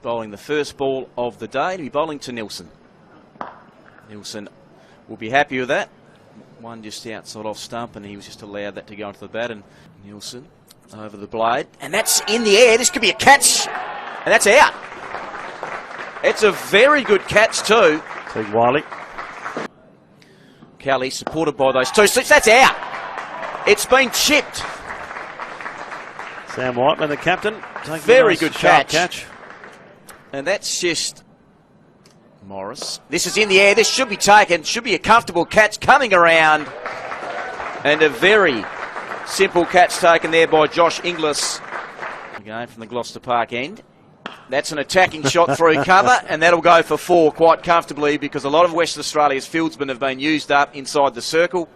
bowling the first ball of the day to be bowling to Nilsson. Nilsson will be happy with that. One just outside off stump, and he was just allowed that to go into the bat. And Nilsson over the blade, and that's in the air. This could be a catch, and that's out. It's a very good catch too. Big Wiley. Kelly supported by those two slips. That's out. It's been chipped. Sam Whiteman, the captain, taking very a nice good catch. And that's just Morris. This is in the air. This should be taken. Should be a comfortable catch coming around. And a very simple catch taken there by Josh Inglis. Again from the Gloucester Park end. That's an attacking shot through cover, and that'll go for 4 quite comfortably, because a lot of Western Australia's fieldsmen have been used up inside the circle.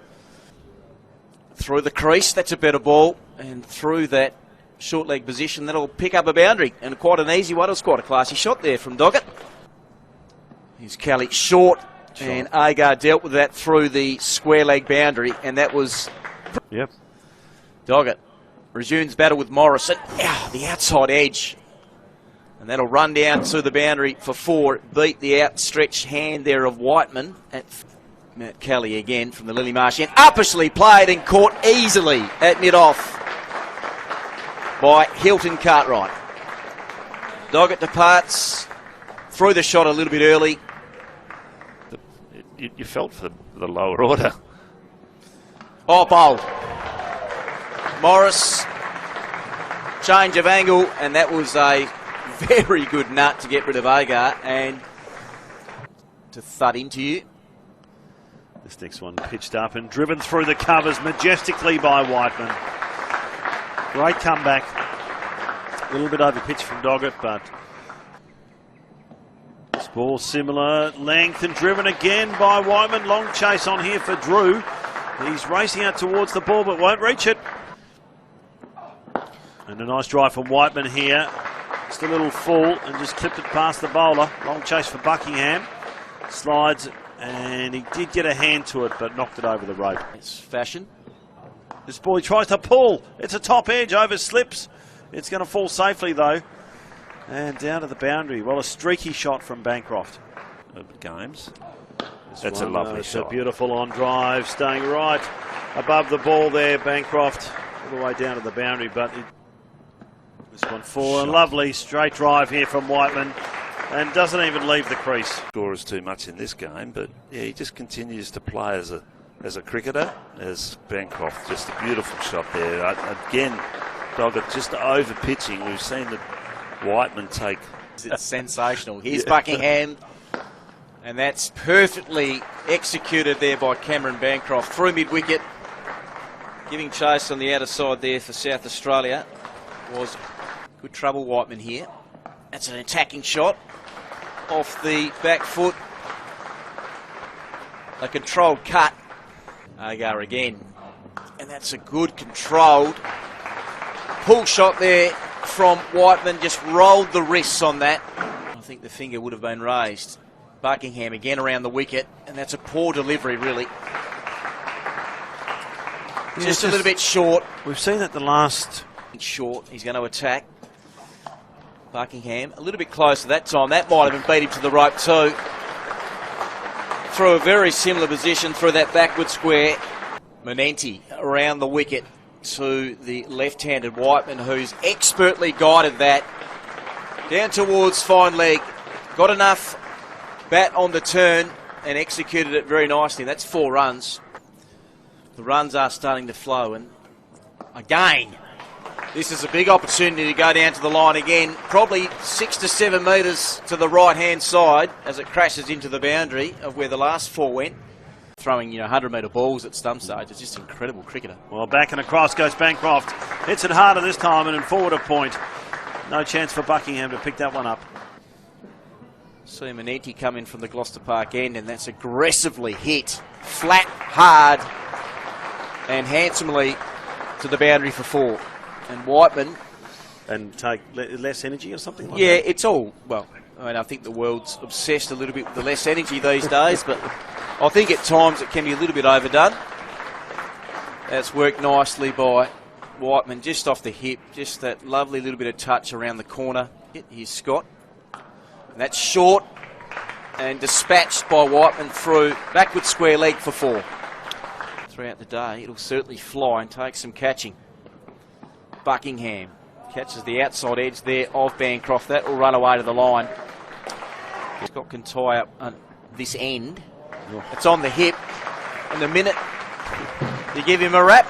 Through the crease, that's a better ball, and through that short leg position, that'll pick up a boundary, and quite an easy one. It was quite a classy shot there from Doggett. Here's Kelly short, and Agar dealt with that through the square leg boundary, and that was... Yep. Doggett resumes battle with Morris at the outside edge. And that'll run down to the boundary for 4. Beat the outstretched hand there of Whiteman. At Matt Kelly again from the Lily Marsh end. Uppishly played and caught easily at mid-off by Hilton Cartwright. Doggett departs. Threw the shot a little bit early. You felt for the lower order. Oh, bold. Morris. Change of angle, and that was a very good nut to get rid of Agar and to thud into you. This next one pitched up and driven through the covers majestically by Whiteman. Great comeback. A little bit over pitch from Doggett, but this ball similar length and driven again by Whiteman. Long chase on here for Drew. He's racing out towards the ball but won't reach it. And a nice drive from Whiteman here. Just a little full and just clipped it past the bowler. Long chase for Buckingham. Slides, and he did get a hand to it, but knocked it over the rope. It's fashion. This ball he tries to pull. It's a top edge, over slips. It's going to fall safely though. And down to the boundary. Well, a streaky shot from Bancroft. Games. That's a lovely shot. It's a beautiful on drive, staying right above the ball there, Bancroft. All the way down to the boundary, but this one 4, a lovely straight drive here from Whiteman, and doesn't even leave the crease. Scores too much in this game, but yeah, he just continues to play as a cricketer, as Bancroft. Just a beautiful shot there. Again, Doggett just over pitching. We've seen the Whiteman take. It's sensational. Here's Buckingham, and that's perfectly executed there by Cameron Bancroft through mid-wicket, giving chase on the outer side there for South Australia. Was good trouble, Whiteman here. That's an attacking shot off the back foot. A controlled cut. Agar again. And that's a good controlled pull shot there from Whiteman. Just rolled the wrists on that. I think the finger would have been raised. Buckingham again around the wicket. And that's a poor delivery, really. Just a little bit short. We've seen that the last... Short. He's going to attack. Buckingham a little bit closer that time. That might have been beat him to the rope too. Through a very similar position through that backward square. Manenti around the wicket to the left-handed Whiteman, who's expertly guided that down towards fine leg. Got enough bat on the turn and executed it very nicely. That's 4 runs. The runs are starting to flow, and again, this is a big opportunity to go down to the line again. Probably 6 to 7 metres to the right-hand side as it crashes into the boundary of where the last 4 went. Throwing, 100-metre balls at stump stage. It's just incredible cricketer. Well, back and across goes Bancroft. Hits it harder this time and in forward of point. No chance for Buckingham to pick that one up. See Manenti come in from the Gloucester Park end, and that's aggressively hit. Flat, hard, and handsomely to the boundary for 4. And Whiteman... And take less energy or something like that? that? It's all... Well, I think the world's obsessed a little bit with the less energy these days, but I think at times it can be a little bit overdone. That's worked nicely by Whiteman, just off the hip. Just that lovely little bit of touch around the corner. Here's Scott. That's short and dispatched by Whiteman through backward square leg for 4. Throughout the day, it'll certainly fly and take some catching. Buckingham catches the outside edge there of Bancroft. That will run away to the line. Scott can tie up this end. It's on the hip. And the minute you give him a rap.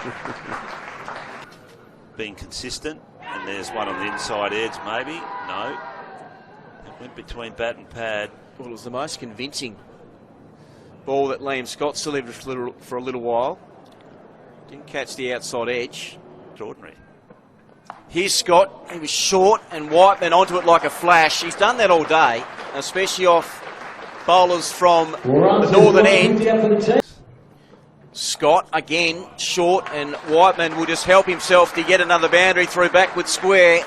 Being consistent, and there's one on the inside edge, maybe. No. It went between bat and pad. Well, it was the most convincing ball that Liam Scott delivered for a little while. Didn't catch the outside edge. Extraordinary. Here's Scott. He was short and Whiteman onto it like a flash. He's done that all day, especially off bowlers from the northern end. Scott again short, and Whiteman will just help himself to get another boundary through backward square.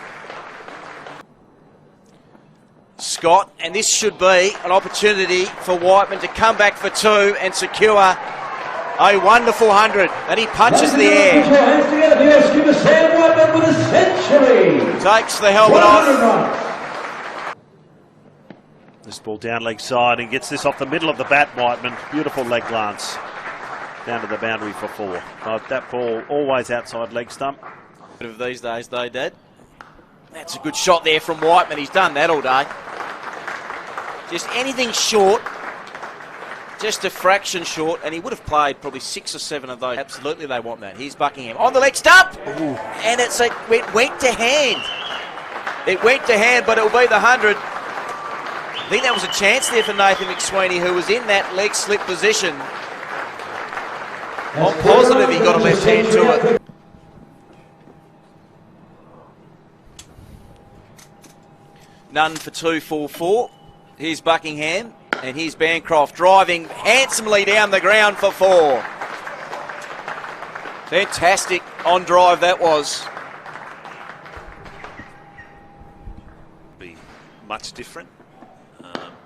Scott, and this should be an opportunity for Whiteman to come back for 2 and secure a wonderful 100. And he punches the air. Takes the helmet off. This ball down leg side and gets this off the middle of the bat, Whiteman. Beautiful leg glance. Down to the boundary for 4. That ball always outside leg stump. Bit of these days though, Dad. That's a good shot there from Whiteman. He's done that all day. Just anything short, just a fraction short, and he would have played probably 6 or 7 of those. Absolutely, they want that. Here's Buckingham on the leg stump, and it went to hand. It went to hand, but it will be the 100. I think that was a chance there for Nathan McSweeney, who was in that leg slip position. I'm positive he got a left hand to it. None for 2 for 4. Here's Buckingham, and here's Bancroft driving handsomely down the ground for 4. Fantastic on drive that was. Be much different.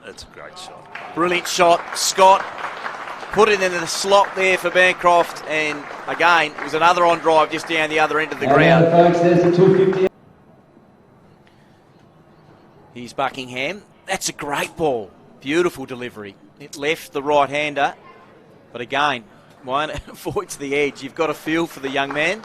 That's a great shot. Brilliant shot. Scott put it in the slot there for Bancroft, and again, it was another on drive just down the other end of the ground. Here's Buckingham. That's a great ball. Beautiful delivery. It left the right-hander, but again, one avoids the edge. You've got a feel for the young man.